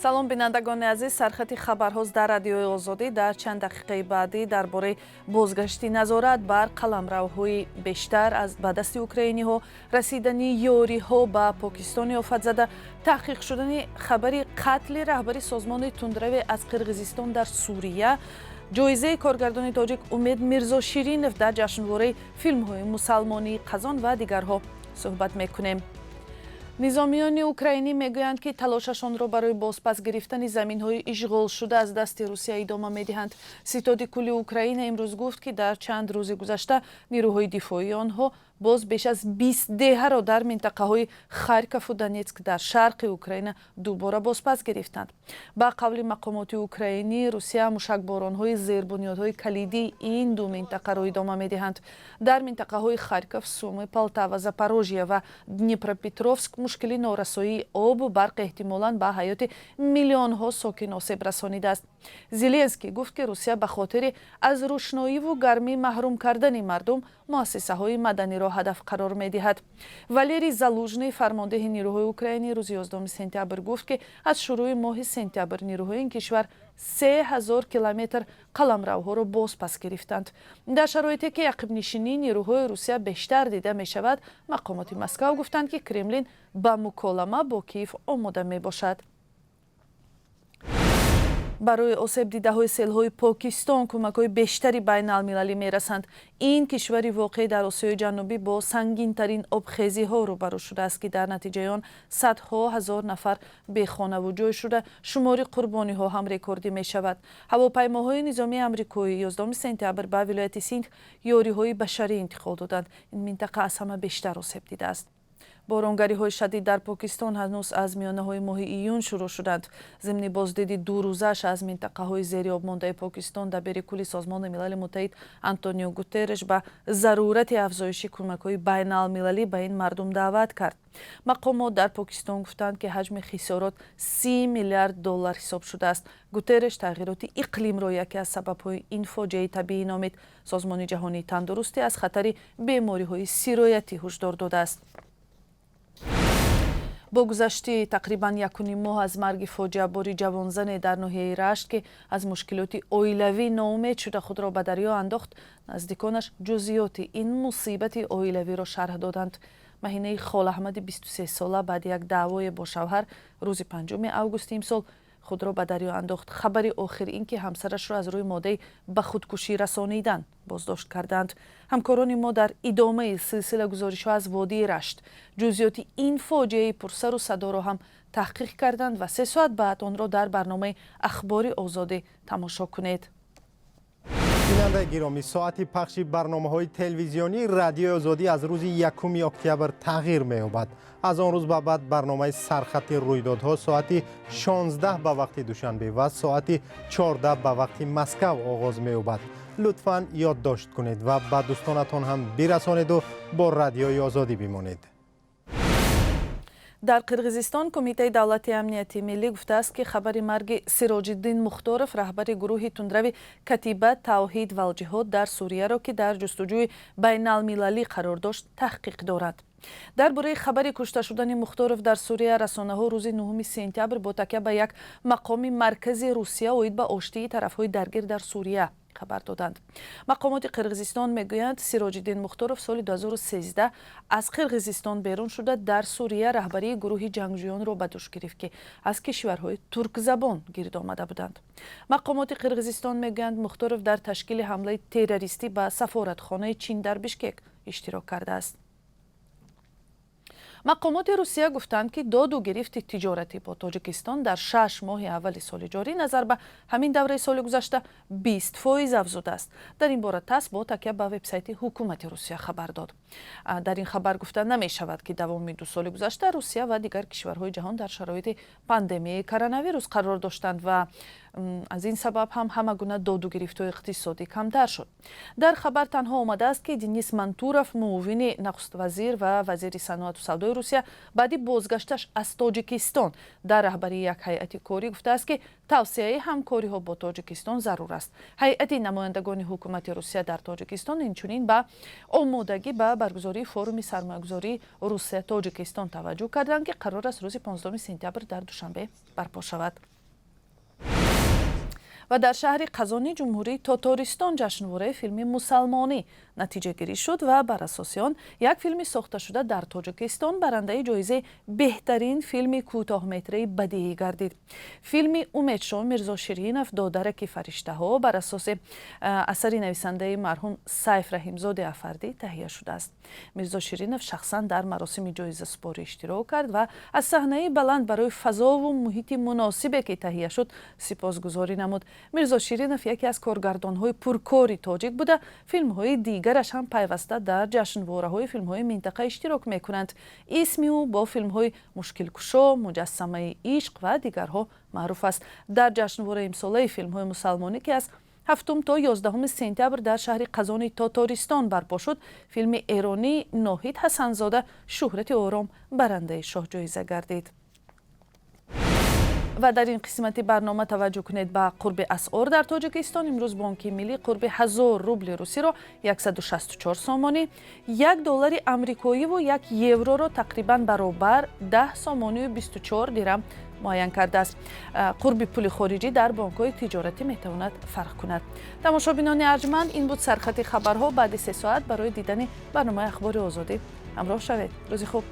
салом бинандагони азиз, сархати хабарҳоз дар радиои озодӣ дар чанд дақиқаи баъдӣ дар бораи бозгашти назорат бар қаламравҳои бештар ба дасти украиниҳо, расидани ёриҳо ба Покистони офатзада, таҳқиқ шудани хабари қатли раҳбари созмони тундраве аз Қирғизистон дар Сурия, ҷоизаи коргардони тоҷик Умед Мирзоширинов дар ҷашнвораи филмҳои мусалмонии қазон ва дигарҳо суҳбат мекунем. низомиёни украинӣ мегӯянд, ки талошашонро барои бозпас гирифтани заминҳои ишғолшуда аз дасти Русия идома медиҳанд. Ситоди кулли Украина имрӯз гуфт, ки дар чанд рӯзи гузашта нирӯҳои дифоии онҳо боз беш аз 20 деҳаро дар минтақаҳои Харькову Донецк дар шарқи Украина дубора бозпас гирифтанд. Ба қавли мақомоти украинӣ, Русия мушакборонҳои зербунёдҳои калидии ин ду минтақаро идома медиҳанд. Дар минтақаҳои Харьков, Сумы, Полтава, Запорожье ва Днепропетровск мушкили норасоии обу барқ эҳтимолан ба ҳаёти миллионҳо сокин осеб расонидааст. Зеленский гуфт, ки Русия ба хотири аз рӯшноиву гармӣ маҳрум кардани мардум муассисаҳои маданиро ҳадаф қарор медиҳад. Валерий Залужный, фармондеҳи нирӯҳои Украинӣ, рӯзи 11 сентябр гуфт, ки аз шурӯи моҳи сентябр нирӯҳои ин кишвар 3000 километр қаламравҳоро бозпас гирифтанд. Дар шароите, ки ақибнишинии нирӯҳои Русия бештар дида мешавад, мақомоти Москав гуфтанд, ки Кремлин ба муколама бо Киев омода мебошад. барои осебдидаҳои селҳои Покистон кӯмакҳои бештари байналмилалӣ мерасанд. Ин кишвари воқеъ дар Осиёи ҷанубӣ бо сангинтарин обхезиҳо рӯбарӯ шудааст, ки дар натиҷаи он садҳо ҳазор нафар бехонаву ҷой шуда, шумори қурбониҳо ҳам рекордӣ мешавад. Ҳавопаймоҳои низомии амрикоӣ 11 сентябр ба вилояти Синд ёриҳои башарӣ интиқол доданд. Ин минтақа аз ҳама бештар осеб дидааст. боронгариҳои шадид дар Покистон ҳанӯз аз миёнаҳои моҳи июн шурӯъ шуданд. Зимни боздиди дурӯзааш аз минтақаҳои зери обмондаи Покистон дабери кулли Созмони Милали Муттаҳид Антонио Гутерреш ба зарурати афзоиши кӯмакҳои байналмилалӣ ба ин мардум даъват кард. Мақомот дар Покистон гуфтанд, ки ҳаҷми хисорот $30 миллиард ҳисоб шудааст. Гутерреш тағйироти иқлимро яке аз сабабҳои ин фоҷиаи табиӣ номид. Созмони ҷаҳонии тандурустӣ аз хатари бемориҳои сироятӣ ҳушдор додааст. бо гузашти тақрибан 1 моҳ аз марги фоҷиабори ҷавонзане дар ноҳияи Рашт, ки аз мушкилоти оилавӣ ноумед шуда худро ба дарьё андохт, наздиконаш ҷузъиёти ин мусибати оилавиро шарҳ доданд. Маҳинаи Холаҳмади 23 сола баъди як даъвое бо шавҳар рӯзи 5 августи имсол худро ба дарьё андохт. хабари охир ин, ки ҳамсарашро аз рӯи моддаи ба худкушӣ расонидан боздошт карданд. ҳамкорони мо дар идомаи силсила гузоришҳо аз водии Рашт ҷузъиёти ин фоҷиаи пурсару садоро ҳам таҳқиқ карданд ва 3 соат баъд онро дар барномаи ахбори озодӣ тамошо кунед. бинандаи гиромӣ, соати пахши барномаҳои телевизионии радиои озодӣ аз рӯзи 1 октябр тағйир меёбад. аз он рӯз ба баъд барномаи сархати рӯйдодҳо соати 16 ба вақти душанбе ва соати 14 ба вақти Москав оғоз меёбад. лутфан ёддошт кунед ва ба дӯстонатон ҳам бирасонеду бо радиои озодӣ бимонед. дар Қирғизистон Кумитаи давлати амнияти миллӣ гуфтааст, ки хабари марги Сироҷиддин Мухторов, раҳбари гурӯҳи тундрави Катиба Тавҳид вал Ҷиҳод дар Суриyaро, ки дар ҷустуҷӯи байналмилалӣ қарор дошт, таҳқиқ дорад. дар бораи хабари кушта шудани Мухторов дар Сурия расонаҳо рӯзи 9 сентябр бо такя ба як мақоми маркази Русия оид ба оштии тарафҳои даргир дар Сурия хабар доданд. мақомоти Қирғизистон мегӯянд, Сироҷиддин Мухторов соли 2013 аз Қирғизистон берун шуда дар Сурия раҳбарии гурӯҳи ҷангҷӯёнро ба дӯш гирифт, ки аз кишварҳои туркзабон гирд омада буданд. мақомоти Қирғизистон мегӯянд, Мухторов дар ташкили ҳамлаи террористӣ ба сафоратхонаи Чин дар Бишкек иштирок кардааст. мақомоти Русия гуфтанд, ки доду гирифти тиҷоратӣ бо Тоҷикистон дар 6 моҳи аввали соли ҷорӣ назар ба ҳамин давраи соли гузашта 20% афзудааст. дар ин бора ТАСС бо такя ба вебсайти ҳукумати Русия хабар дод. дар ин хабар гуфта намешавад, ки давоми 2 соли гузашта Русия ва дигар кишварҳои ҷаҳон дар шароити пандемияи коронавирус қарор доштанд ва аз ин сабаб ҳам ҳама гуна доду гирифтои иқтисодӣ камтар шуд. Дар хабар танҳо омадааст ки Денис Мантуров, муовини нахуствазир ва вазири саноату савдои Русия, баъди бозгашташ аз Тоҷикистон дар раҳбарии як ҳайати корӣ гуфтааст ки тавсеяи ҳамкориҳо бо Тоҷикистон зарур аст. ҳайати намояндагони ҳукумати Русия дар Тоҷикистон инчунин ба омодагӣ ба баргузории форуми сармоягузории Русия Тоҷикистон таваҷҷӯҳ карданд ки қарор аст рӯзи 15 сентябр дар Душанбе барпо шавад. ва дар шаҳри Қазони ҷумҳурии Тотористон ҷашнвораи филми «Мусалмонӣ» натиҷагирӣ шуд ва бар асоси он як филми сохташуда дар Тоҷикистон барандаи ҷоизаи беҳтарин филми кӯтоҳметраи бадиӣ гардид. Филми Умедшон Мирзоширинов «Додараки фариштаҳо» бар асоси асари нависандаи марҳум Сайф Раҳимзоди Афардӣ таҳия шудааст. Мирзоширинов шахсан дар маросими ҷоизаспорӣ иштирок кард ва аз саҳнаи баланд барои фазову муҳити муносибе ки таҳия шуд сипосгузорӣ намуд. Мирзоширинов яке аз коргардонҳои пуркори тоҷик буда, филмҳои дигараш ҳам пайваста дар ҷашнвораҳои филмҳои минтақа иштирок мекунанд. Исми ӯ бо филмҳои Мушкилкушо, Муҷассамаи ишқ ва дигарҳо маъруф аст. Дар ҷашнвораи имсолаи филмҳои Мусалмонӣ ки аз 7 то 11 сентябр дар шаҳри Қазони Тотористон барпо шуд, филми эронии Ноҳид Ҳасанзода «Шӯҳрати ором» барандаи шоҳҷоиза гардид. ва дар ин қисмати барнома таваҷҷӯҳ кунед ба қурби асъор дар Тоҷикистон. имрӯз Бонки миллӣ қурби 1000 рубли русиро 164 сомонӣ, $1 амрикоиву 1 евроро тақрибан баробар 10 сомонию 24 дирам муайян кардааст. қурби пули хориҷӣ дар бонкҳои тиҷоратӣ метавонад фарқ кунад. тамошобинони арҷманд, ин буд сархати хабарҳо. баъди 3 соат барои дидани барномаи ахбори озодӣ ҳамроҳ шавед. рӯзи хуб.